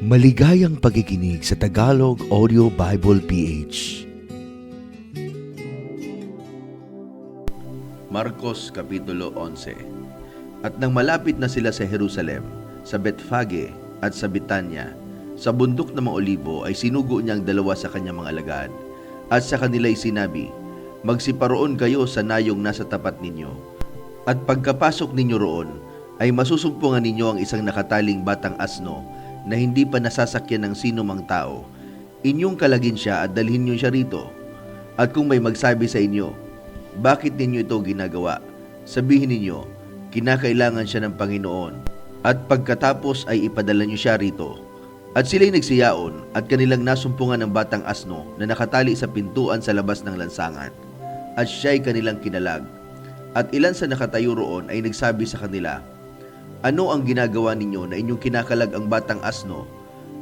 Maligayang pakikinig sa Tagalog Audio Bible PH. Marcos Kapitulo 11. At nang malapit na sila sa Jerusalem, sa Betfage at sa Betania, sa bundok ng mga Olibo ay sinugo niya ang dalawa sa kanyang mga alagad. At sa kanila'y sinabi, magsiparoon kayo sa nayong nasa tapat ninyo. At pagkapasok ninyo roon, ay masusumpungan ninyo ang isang nakataling batang asno na hindi pa nasasakyan ng sino mang tao. Inyong kalagin siya at dalhin niyo siya rito. At kung may magsabi sa inyo, bakit ninyo ito ginagawa? Sabihin ninyo, kinakailangan siya ng Panginoon. At pagkatapos ay ipadala niyo siya rito. At sila'y nagsiyaon at kanilang nasumpungan ng batang asno na nakatali sa pintuan sa labas ng lansangan. At siya'y kanilang kinalag. At ilan sa nakatayo roon ay nagsabi sa kanila, ano ang ginagawa ninyo na inyong kinakalag ang batang asno?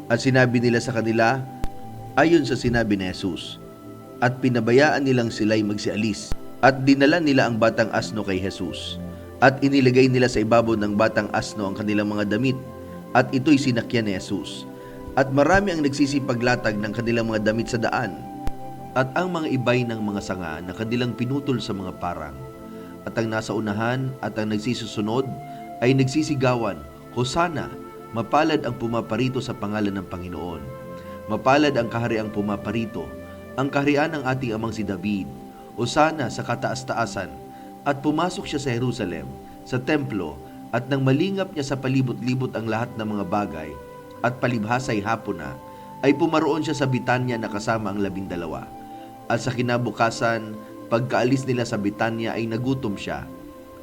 At sinabi nila sa kanila, ayon sa sinabi ni Jesus. At pinabayaan nilang sila'y magsialis. At dinala nila ang batang asno kay Jesus. At inilagay nila sa ibabaw ng batang asno ang kanilang mga damit. At ito'y sinakyan ni Jesus. At marami ang nagsisipaglatag ng kanilang mga damit sa daan. At ang mga ibay ng mga sanga na kanilang pinutol sa mga parang. At ang nasa unahan at ang nagsisusunod ay nagsisigawan, Hosana, mapalad ang pumaparito sa pangalan ng Panginoon. Mapalad ang kahariang pumaparito, ang kaharian ng ating amang si David. Hosana sa kataas-taasan. At pumasok siya sa Jerusalem, sa templo, at nang malingap niya sa palibot-libot ang lahat ng mga bagay, at palibhasay hapon na, ay pumaroon siya sa Betania na kasama ang 12. At sa kinabukasan, pagkaalis nila sa Betania ay nagutom siya.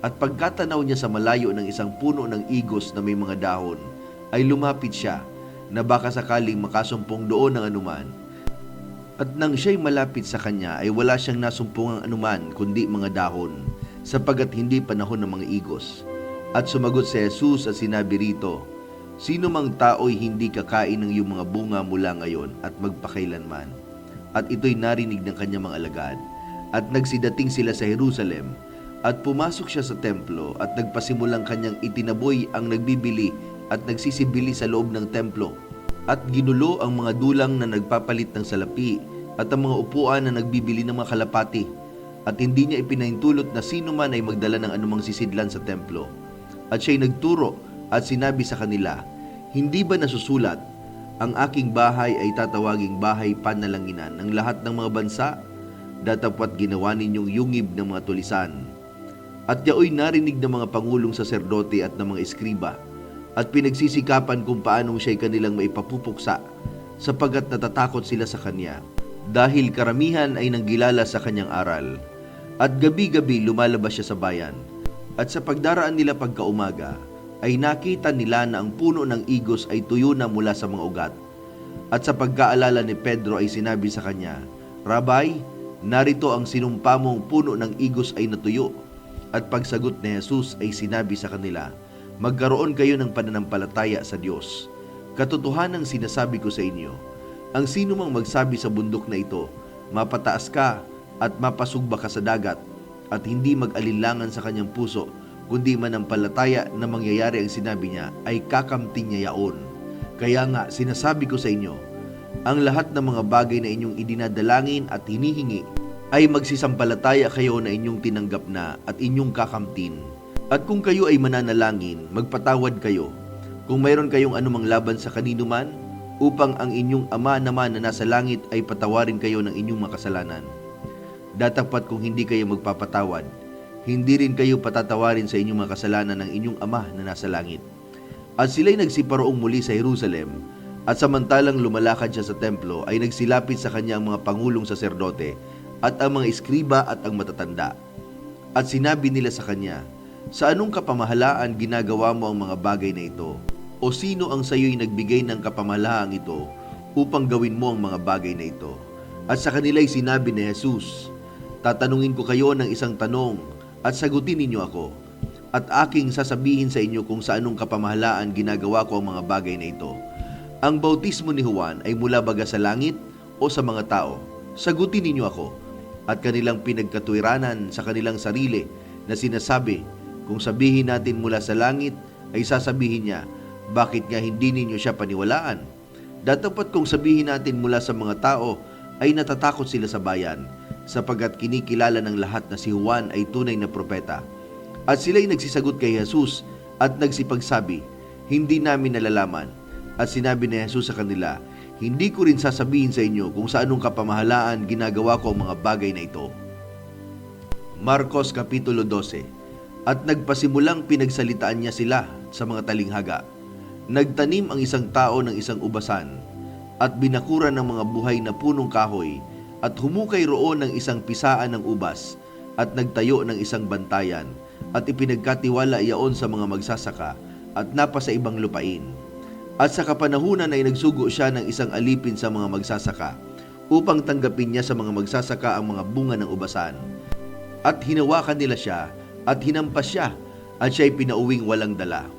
At pagkatanaw niya sa malayo ng isang puno ng igos na may mga dahon, ay lumapit siya na baka sakaling makasumpong doon ng anuman. At nang siya'y malapit sa kanya ay wala siyang nasumpungang anuman kundi mga dahon, sapagat hindi panahon ng mga igos. At sumagot si Jesus at sinabi rito, sino mang tao'y hindi kakain ng iyong mga bunga mula ngayon at magpakailanman. At ito'y narinig ng kanyang mga alagad. At nagsidating sila sa Jerusalem, at pumasok siya sa templo at nagpasimulang kanyang itinaboy ang nagbibili at nagsisibili sa loob ng templo. At ginulo ang mga dulang na nagpapalit ng salapi at ang mga upuan na nagbibili ng mga kalapati. At hindi niya ipinahintulot na sino man ay magdala ng anumang sisidlan sa templo. At siya'y nagturo at sinabi sa kanila, hindi ba nasusulat, ang aking bahay ay tatawaging bahay panalanginan ng lahat ng mga bansa? Datapwat ginawa ninyong yungib ng mga tulisan. At yaoy narinig ng mga pangulong saserdote at ng mga eskriba, at pinagsisikapan kung paanong siya'y kanilang maipapupuksa, sapagat natatakot sila sa kanya, dahil karamihan ay nanggilala sa kanyang aral. At gabi-gabi lumalabas siya sa bayan, at sa pagdaraan nila pagkaumaga, ay nakita nila na ang puno ng igos ay tuyo na mula sa mga ugat. At sa pagkaalala ni Pedro ay sinabi sa kanya, Rabay, narito ang sinumpa mong puno ng igos ay natuyo. At pagsagot ni Jesus ay sinabi sa kanila, magkaroon kayo ng pananampalataya sa Diyos. Katotohanang sinasabi ko sa inyo, ang sino mang magsabi sa bundok na ito, mapataas ka at mapasugba ka sa dagat, at hindi mag-alinlangan sa kanyang puso, kundi manampalataya na mangyayari ang sinabi niya, ay kakamting niya yaon. Kaya nga, sinasabi ko sa inyo, ang lahat ng mga bagay na inyong idinadalangin at hinihingi, ay magsisampalataya kayo na inyong tinanggap na at inyong kakamtin. At kung kayo ay mananalangin, magpatawad kayo. Kung mayroon kayong anumang laban sa kanino man, upang ang inyong Ama naman na nasa langit ay patawarin kayo ng inyong makasalanan. Datapat kung hindi kayo magpapatawad, hindi rin kayo patatawarin sa inyong makasalanan ng inyong Ama na nasa langit. At sila'y nagsiparoong muli sa Jerusalem, at samantalang lumalakad siya sa templo, ay nagsilapit sa kanya ang mga pangulong saserdote, at ang mga eskriba at ang matatanda. At sinabi nila sa kanya, sa anong kapamahalaan ginagawa mo ang mga bagay na ito? O sino ang sayo'y nagbigay ng kapamahalaang ito upang gawin mo ang mga bagay na ito? At sa kanila'y sinabi ni Jesus, tatanungin ko kayo ng isang tanong at sagutin ninyo ako. At aking sasabihin sa inyo kung sa anong kapamahalaan ginagawa ko ang mga bagay na ito. Ang bautismo ni Juan ay mula baga sa langit o sa mga tao? Sagutin ninyo ako. At kanilang pinagkatuwiranan sa kanilang sarili na sinasabi, kung sabihin natin mula sa langit, ay sasabihin niya, bakit nga hindi ninyo siya paniwalaan? Datapat kung sabihin natin mula sa mga tao ay natatakot sila sa bayan, sapagkat kinikilala ng lahat na si Juan ay tunay na propeta. At sila'y nagsisagot kay Jesus at nagsipagsabi, hindi namin nalalaman. At sinabi ni Jesus sa kanila, hindi ko rin sasabihin sa inyo kung sa anong kapamahalaan ginagawa ko ang mga bagay na ito. Marcos Kapitulo 12. At nagpasimulang pinagsalitaan niya sila sa mga talinghaga. Nagtanim ang isang tao ng isang ubasan, at binakuran ng mga buhay na punong kahoy, at humukay roon ng isang pisaan ng ubas, at nagtayo ng isang bantayan, at ipinagkatiwala iyaon sa mga magsasaka, at napasa ibang lupain. At sa kapanahunan ay nagsugo siya ng isang alipin sa mga magsasaka, upang tanggapin niya sa mga magsasaka ang mga bunga ng ubasan. At hinawakan nila siya, at hinampas siya, at siya'y pinauwing walang dala.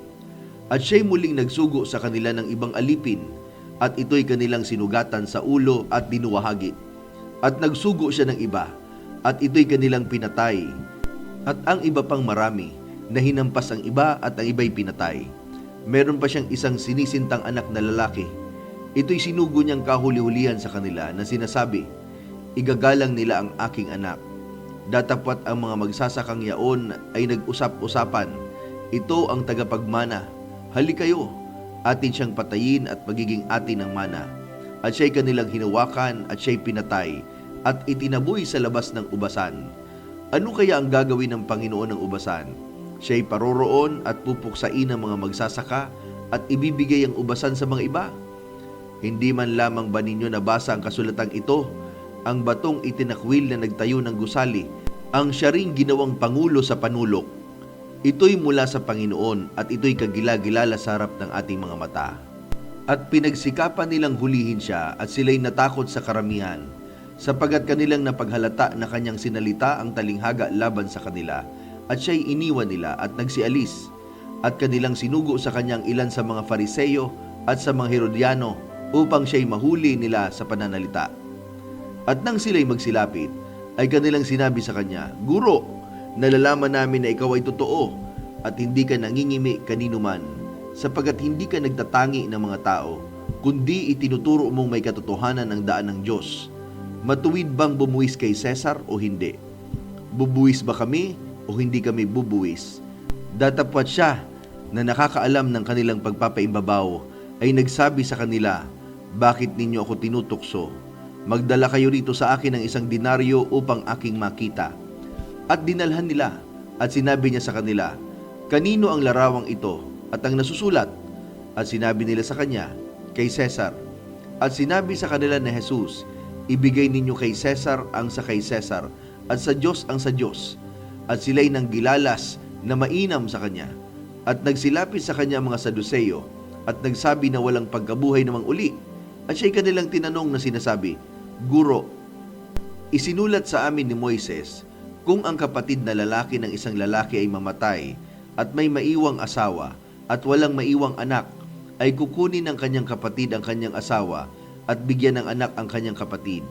At siya'y muling nagsugo sa kanila ng ibang alipin, at ito'y kanilang sinugatan sa ulo at dinuwahagi. At nagsugo siya ng iba, at ito'y kanilang pinatay. At ang iba pang marami, na hinampas ang iba at ang iba'y pinatay. Meron pa siyang isang sinisintang anak na lalaki. Ito'y sinugo niyang kahuli-hulihan sa kanila na sinasabi, igagalang nila ang aking anak. Datapwat ang mga magsasakang yaon ay nag-usap-usapan, ito ang tagapagmana. Halik kayo, atin siyang patayin at magiging atin ang mana. At siya'y kanilang hinawakan at siya'y pinatay at itinaboy sa labas ng ubasan. Ano kaya ang gagawin ng Panginoon ng ubasan? Siya'y paroroon at pupuksain ng mga magsasaka at ibibigay ang ubasan sa mga iba. Hindi man lamang ba ninyo nabasa ang kasulatang ito? Ang batong itinakwil na nagtayo ng gusali, ang siya ring ginawang pangulo sa panulok. Ito'y mula sa Panginoon at ito'y kagila-gilala sa harap ng ating mga mata. At pinagsikapan nilang hulihin siya at sila'y natakot sa karamihan, sapagat kanilang napaghalata na kanyang sinalita ang talinghaga laban sa kanila, at siya'y iniwan nila at nagsialis, at kanilang sinugo sa kanyang ilan sa mga Fariseyo at sa mga Herodiano upang siya'y mahuli nila sa pananalita. At nang sila'y magsilapit, ay kanilang sinabi sa kanya, Guro, nalalaman namin na ikaw ay totoo at hindi ka nangingimi kanino man, sapagat hindi ka nagtatangi ng mga tao, kundi itinuturo mong may katotohanan ang daan ng Diyos. Matuwid bang bumuwis kay Cesar o hindi? Bubuwis ba kami o hindi kami bubuwis? Datapwat siya na nakakaalam ng kanilang pagpapaimbabaw ay nagsabi sa kanila, bakit ninyo ako tinutukso? Magdala kayo rito sa akin ng isang denaryo upang aking makita. At dinalhan nila at sinabi niya sa kanila, kanino ang larawang ito at ang nasusulat? At sinabi nila sa kanya, kay Cesar. At sinabi sa kanila ni Jesus, ibigay ninyo kay Cesar ang sa kay Cesar at sa Diyos ang sa Diyos. At sila'y nang gilalas na mainam sa kanya. At nagsilapit sa kanya mga Saduseyo at nagsabi na walang pagkabuhay namang uli. At siya'y kanilang tinanong na sinasabi, Guro, isinulat sa amin ni Moises kung ang kapatid na lalaki ng isang lalaki ay mamatay at may maiwang asawa at walang maiwang anak, ay kukunin ng kanyang kapatid ang kanyang asawa at bigyan ng anak ang kanyang kapatid.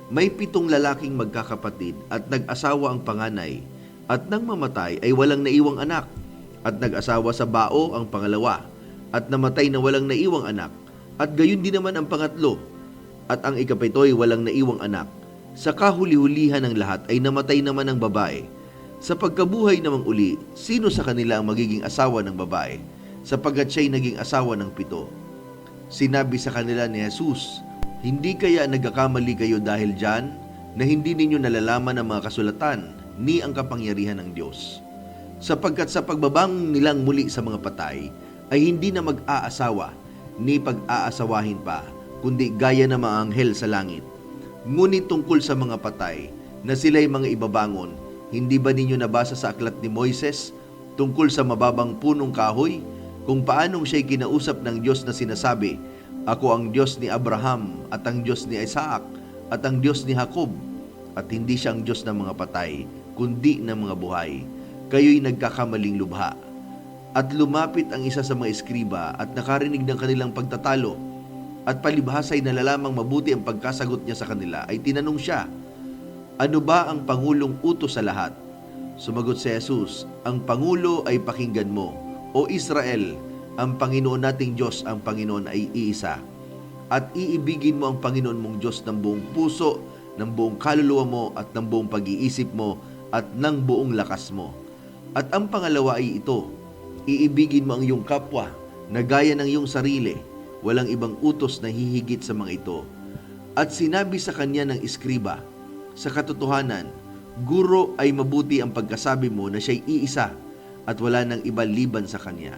May 7 lalaking magkakapatid at nag-asawa ang panganay, at nang mamatay ay walang naiwang anak, at nag-asawa sa bao ang pangalawa, at namatay na walang naiwang anak, at gayon din naman ang pangatlo, at ang ikapito'y walang naiwang anak. Sa kahuli-hulihan ng lahat ay namatay naman ang babae. Sa pagkabuhay namang uli, sino sa kanila ang magiging asawa ng babae, sapagkat siya'y naging asawa ng 7? Sinabi sa kanila ni Jesus, hindi kaya nagkakamali kayo dahil dyan, na hindi ninyo nalalaman ang mga kasulatan, ni ang kapangyarihan ng Diyos? Sapagkat sa pagbabang nilang muli sa mga patay, ay hindi na mag-aasawa, ni pag-aasawahin pa, kundi gaya ng mga anghel sa langit. Ngunit tungkol sa mga patay, na sila'y mga ibabangon, hindi ba ninyo nabasa sa aklat ni Moises, tungkol sa mababang punong kahoy, kung paanong siya'y kinausap ng Diyos na sinasabi, ako ang Diyos ni Abraham, at ang Diyos ni Isaac, at ang Diyos ni Jacob, at hindi siya ang Diyos ng mga patay, kundi ng mga buhay. Kayo'y nagkakamaling lubha. At lumapit ang isa sa mga eskriba at nakarinig ng kanilang pagtatalo, at palibhasa'y nalalamang mabuti ang pagkasagot niya sa kanila, ay tinanong siya, ano ba ang pangulong utos sa lahat? Sumagot si Jesus, ang pangulo ay pakinggan mo, O Israel, ang Panginoon nating Diyos, ang Panginoon ay iisa. at iibigin mo ang Panginoon mong Diyos ng buong puso, ng buong kaluluwa mo at ng buong pag-iisip mo at ng buong lakas mo. At ang pangalawa ay ito, iibigin mo ang iyong kapwa na gaya ng iyong sarili, walang ibang utos na hihigit sa mga ito. At sinabi sa kanya ng iskriba, sa katotohanan, guro ay mabuti ang pagkasabi mo na siya'y iisa at wala nang iba liban sa kanya.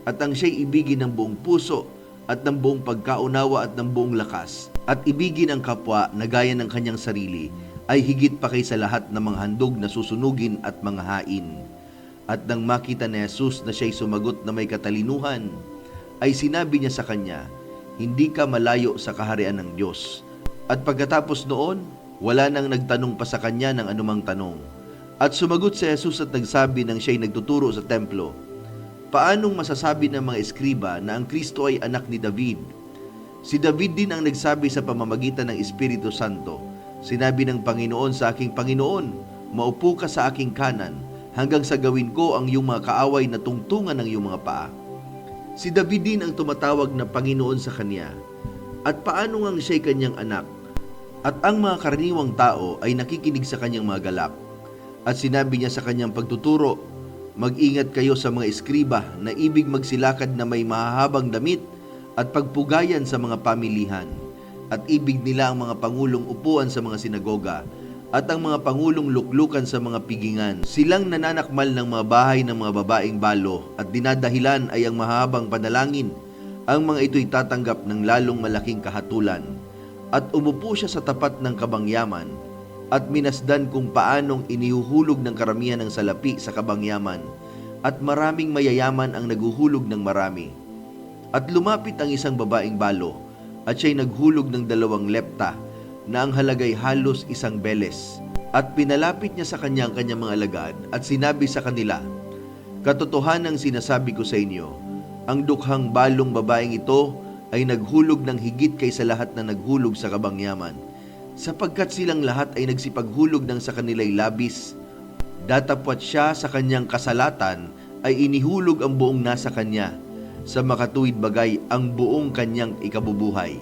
At ang siya'y ibigin ng buong puso at ng buong pagkaunawa at ng buong lakas, at ibigin ang kapwa na gaya ng kanyang sarili, ay higit pa kaysa lahat ng mga handog na susunugin at mga hain. At nang makita ni Jesus na siya'y sumagot na may katalinuhan, ay sinabi niya sa kanya, hindi ka malayo sa kaharian ng Diyos. At pagkatapos noon, wala nang nagtanong pa sa kanya ng anumang tanong. At sumagot si Jesus at nagsabi nang siya'y nagtuturo sa templo, paanong masasabi ng mga eskriba na ang Kristo ay anak ni David? Si David din ang nagsabi sa pamamagitan ng Espiritu Santo, sinabi ng Panginoon sa aking Panginoon, maupo ka sa aking kanan, hanggang sa gawin ko ang iyong mga kaaway na tungtungan ng iyong mga paa. Si David din ang tumatawag na Panginoon sa kanya. At paano ngang siya'y kanyang anak? At ang mga karaniwang tao ay nakikinig sa kanyang mga galak. At sinabi niya sa kanyang pagtuturo, mag-ingat kayo sa mga eskriba na ibig magsilakad na may mahahabang damit at pagpugayan sa mga pamilihan. At ibig nila ang mga pangulong upuan sa mga sinagoga at ang mga pangulong luklukan sa mga pigingan. Silang nananakmal ng mga bahay ng mga babaeng balo at dinadahilan ay ang mahabang panalangin. Ang mga ito'y tatanggap ng lalong malaking kahatulan. At umupo siya sa tapat ng kabangyaman at minasdan kung paanong inihuhulog ng karamihan ng salapi sa kabangyaman at maraming mayayaman ang naguhulog ng marami. At lumapit ang isang babaeng balo at siya'y naghulog ng 2 lepta na ang halagay halos 1 beles. At pinalapit niya sa kanya ang kanyang mga alagad at sinabi sa kanila, katotohanang sinasabi ko sa inyo, ang dukhang balong babaeng ito ay naghulog ng higit kaysa lahat na naghulog sa kabangyaman, sapagkat silang lahat ay nagsipaghulog ng sa kanila'y labis. Datapwat siya sa kanyang kasalatan ay inihulog ang buong nasa kanya, sa makatuwid bagay ang buong kanyang ikabubuhay.